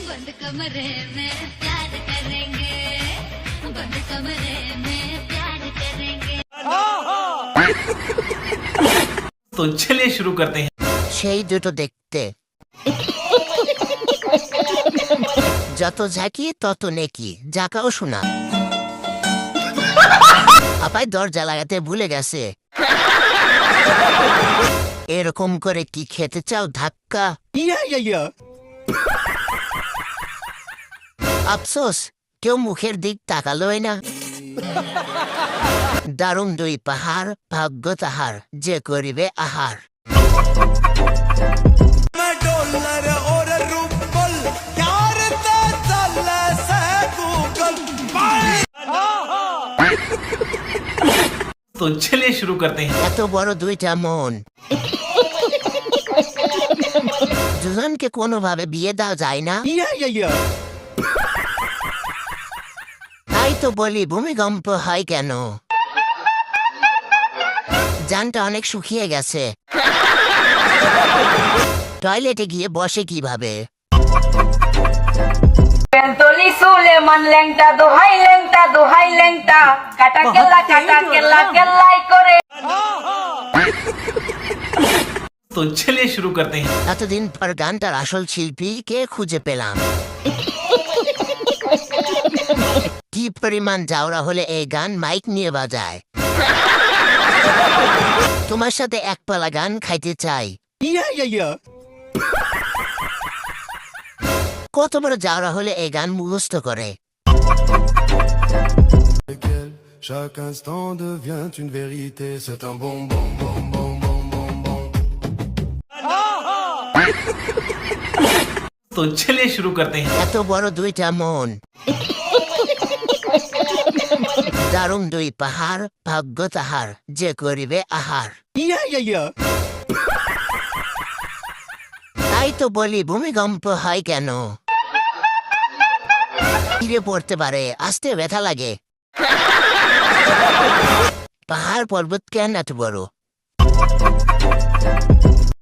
बंद कमरे में प्यार करेंगे, बंद कमरे में प्यार करेंगे। तो चलिए शुरू करते हैं। সেই দুটো দেখতে যত ঝাঁকি তত নেকি, জাকাও শোনা। আপাই দরজা লাগাতে ভুলে গেছে। এরকম করে কি খেতে চাও ধাক্কা? আফসোস কেউ মুখের দিক তাকালোই না। দারুণ দুই পাহাড়, ভাগ্য তাহার যে করিবে আহার। तो चलिए शुरू करते हैं। এত বড় দুইটা মন, দুজনকে কোনোভাবে বিয়ে দেওয়া যায় না? তাই তো বলি ভূমিকম্প হয় কেন? জানটা অনেক শুকিয়ে গেছে, টয়লেটে গিয়ে বসে কিভাবে? বেলতলি সুলেমান ল্যাংটা দোহাই ল্যাংটা কাটা কেল্লাই করে। तो चलिए शुरू करते हैं। এতদিন পর গানটার আসল শিল্পী কে খুঁজে পেলাম। কি পরিমাণ যাওরা হলে এই গান মাইক নিয়ে বাজায়। তোমার সাথে এক পালা গান খাইতে চাই। কত বড় যাওরা হলে এই গান মুখস্থ করে। Chaque instant devient une vérité, c'est un bonbon, bonbon, bonbon, bonbon. तो चलिए शुरू करते हैं। এত বড় দুইটা মন, দারুণ দুই পাহাড়, ভাগ্য তাহার যে করিবে আহার। তাই তো বলি ভূমিকম্প হয় কেন? ফিরে পড়তে পারে, আসতে ব্যথা লাগে। পাহাড় পর্বত কেন এত বড়?